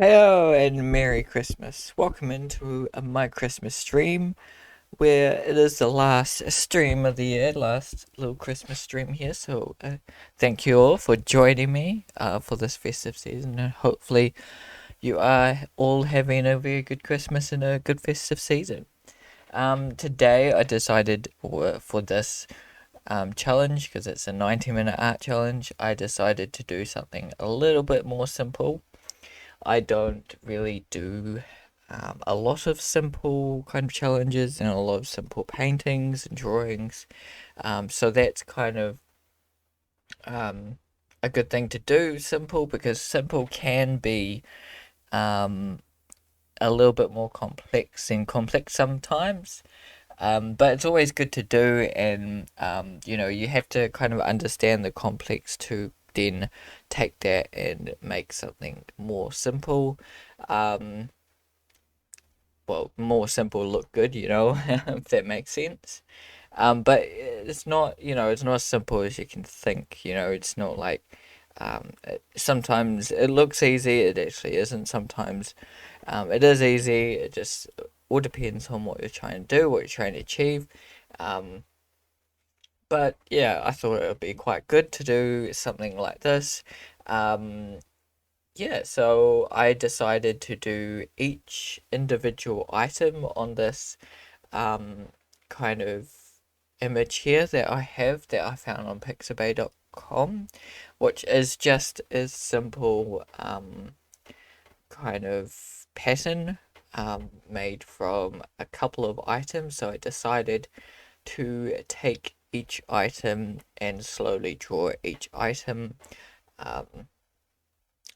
Hello and Merry Christmas. Welcome into my Christmas stream, where it is the last stream of the year, last little Christmas stream here. So, thank you all for joining me for this festive season, and hopefully, you are all having a very good Christmas and a good festive season. Today, I decided for this challenge, because it's a 90-minute art challenge, I decided to do something a little bit more simple. I don't really do a lot of simple kind of challenges and a lot of simple paintings and drawings. So that's kind of um, a good thing to do, simple, because simple can be um, a little bit more complex and complex sometimes. But it's always good to do, and you have to kind of understand the complex to then take that and make something more simple. Um, well, more simple look good, if that makes sense. But it's not, it's not as simple as you can think. It's not like sometimes it looks easy, it actually isn't. Sometimes it is easy. It just all depends on what you're trying to do, what you're trying to achieve. Um, but yeah, I thought it would be quite good to do something like this. Um, yeah, so I decided to do each individual item on this um, kind of image here that I have that I found on pixabay.com, which is just a simple kind of pattern made from a couple of items. So I decided to take each item and slowly draw each item. Um,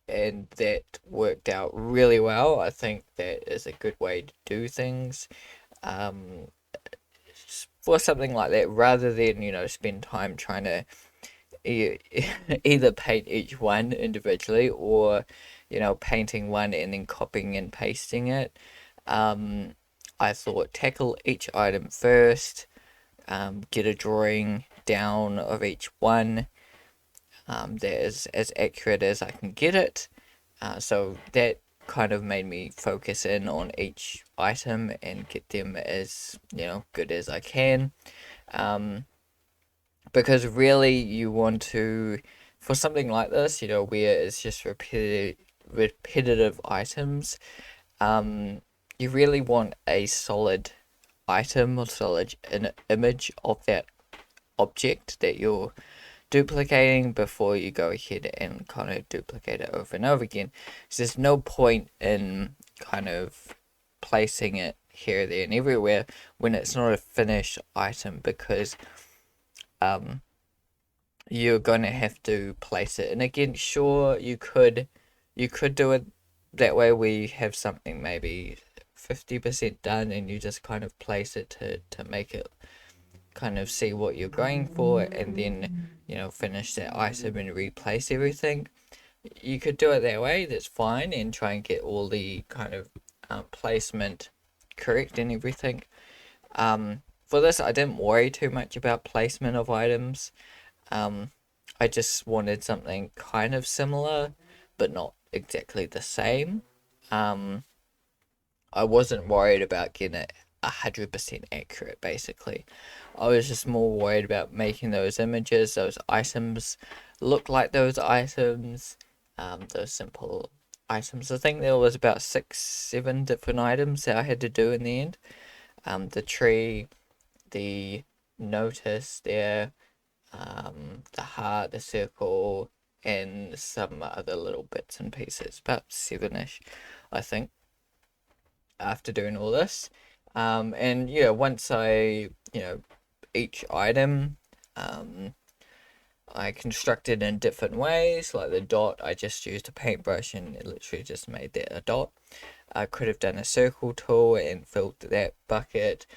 and that worked out really well. I think that is a good way to do things. Um, for something like that, rather than spend time trying to either paint each one individually or painting one and then copying and pasting it. Um, I thought tackle each item first, get a drawing down of each one that is as accurate as I can get it. So that kind of made me focus in on each item and get them as good as I can. Um, because really you want to, for something like this, where it's just repetitive items, um, you really want a solid item or solid image of that object that you're duplicating before you go ahead and kind of duplicate it over and over again. So there's no point in kind of placing it here, there, and everywhere when it's not a finished item, because um, you're gonna have to place it. And again, sure, you could do it that way where you have something maybe 50% done and you just kind of place it to make it kind of see what you're going for, and then finish that item and replace everything. You could do it that way, that's fine, and try and get all the kind of placement correct and everything. For this, I didn't worry too much about placement of items. um, I just wanted something kind of similar but not exactly the same. um, I wasn't worried about getting it 100% accurate, basically. I was just more worried about making those images, those items, look like those items, those simple items. I think there was about 6, 7 different items that I had to do in the end. The tree, the notice there, the heart, the circle, and some other little bits and pieces. About 7ish, I think, after doing all this. And yeah, once each item, um, I constructed in different ways. Like the dot, I just used a paintbrush and it literally just made that a dot. I could have done a circle tool and filled that bucket.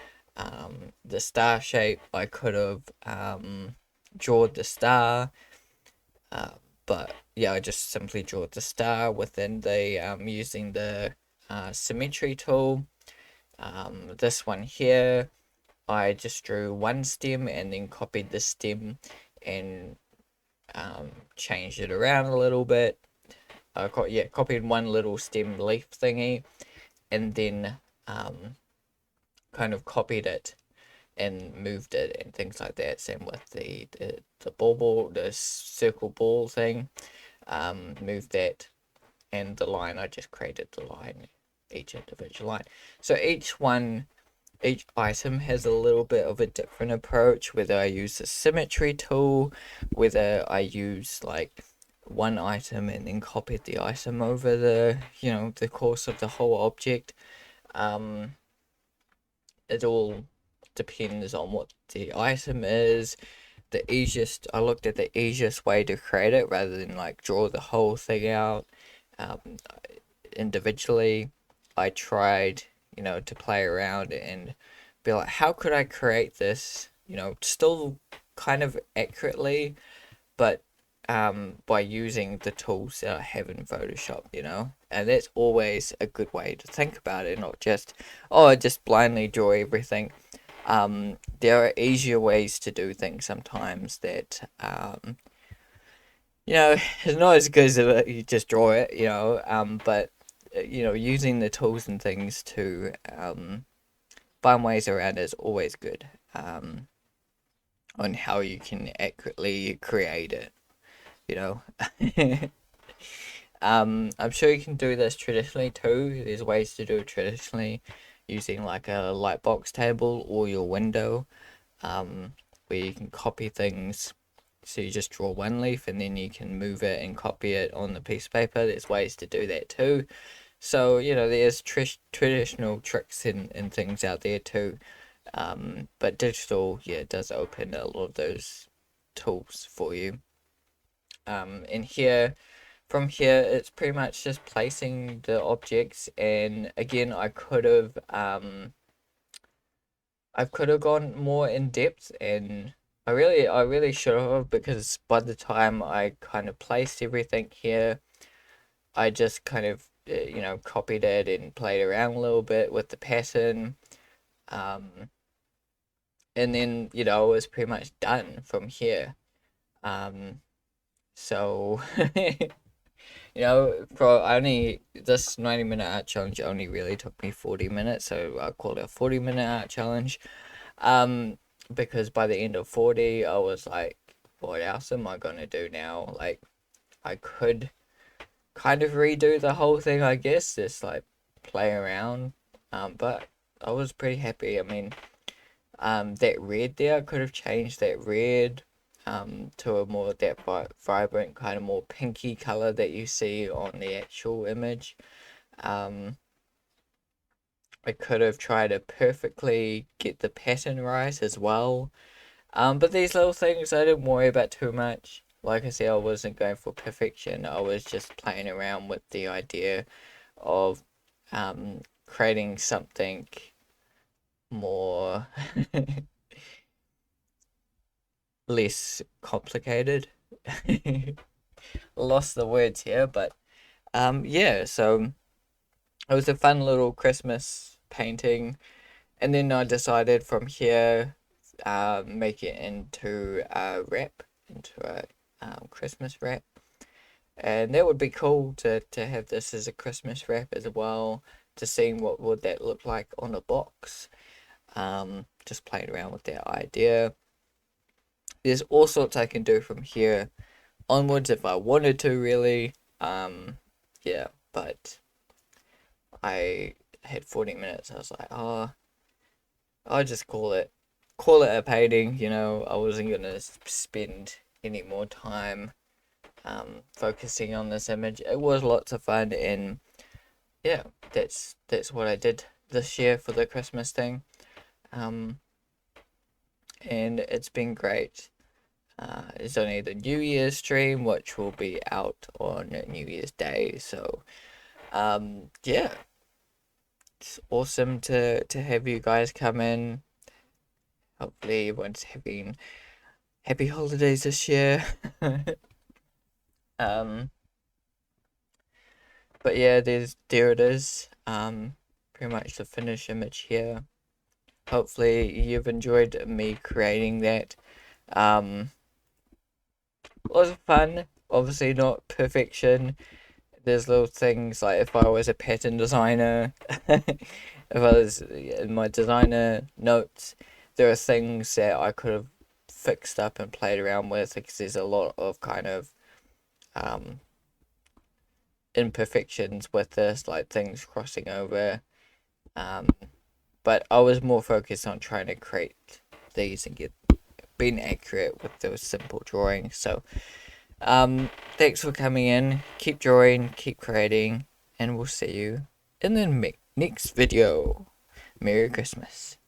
The star shape, I could have drawn the star, uh, but yeah, I just simply drew the star within the using the symmetry tool. This one here, I just drew one stem and then copied the stem and changed it around a little bit. copied one little stem leaf thingy, and then kind of copied it and moved it and things like that. Same with the ball, the circle ball thing. Moved that, and the line, I just created the line, each individual line. So each item has a little bit of a different approach, whether I use the symmetry tool, whether I use like one item and then copied the item over the course of the whole object. It all depends on what the item is. I looked at the easiest way to create it rather than like draw the whole thing out individually. I tried, to play around and be like, how could I create this, still kind of accurately, but by using the tools that I have in Photoshop, and that's always a good way to think about it, not just, oh, I just blindly draw everything. There are easier ways to do things sometimes that, it's not as good as you just draw it, but, using the tools and things to find ways around is always good, on how you can accurately create it, I'm sure you can do this traditionally too. There's ways to do it traditionally using like a lightbox table or your window, where you can copy things. So you just draw one leaf and then you can move it and copy it on the piece of paper. There's ways to do that too. So, there's traditional tricks and things out there too. But digital, does open a lot of those tools for you. And from here, it's pretty much just placing the objects. And again, I could have gone more in depth, and I really should have, because by the time I kind of placed everything here, I just kind of copied it and played around a little bit with the pattern, and then it was pretty much done from here. So for only this 90-minute art challenge only really took me 40 minutes, so I call it a 40-minute art challenge. Because by the end of 40, I was like, what else am I gonna do now? Like, I could kind of redo the whole thing, I guess, just like play around. But I was pretty happy. I mean, that red there, I could have changed that red to a more that vibrant, kind of more pinky color that you see on the actual image. I could have tried to perfectly get the pattern right as well. But these little things I didn't worry about too much. Like I said, I wasn't going for perfection. I was just playing around with the idea of creating something more less complicated. Lost the words here, but yeah, so it was a fun little Christmas painting, and then I decided from here make it into a wrap, into a Christmas wrap, and that would be cool to have this as a Christmas wrap as well, to see what would that look like on a box. Just playing around with that idea. There's all sorts I can do from here onwards if I wanted to, really. Yeah, but I had 40 minutes. I was like, oh, I'll just call it a painting. I wasn't gonna spend any more time focusing on this image. It was lots of fun, and yeah, that's what I did this year for the Christmas thing. And it's been great. It's only the New Year's stream, which will be out on New Year's Day. So, yeah, it's awesome to have you guys come in. Hopefully, everyone's having happy holidays this year. But yeah, there it is. Pretty much the finished image here. Hopefully, you've enjoyed me creating that. It was fun. Obviously, not perfection. there's little things like if I was a pattern designer, if I was in my designer notes, there are things that I could have fixed up and played around with because there's a lot of kind of um, imperfections with this, like things crossing over. Um, but I was more focused on trying to create these and get being accurate with those simple drawings. So, thanks for coming in. Keep drawing, keep creating, and we'll see you in the next video. Merry Christmas.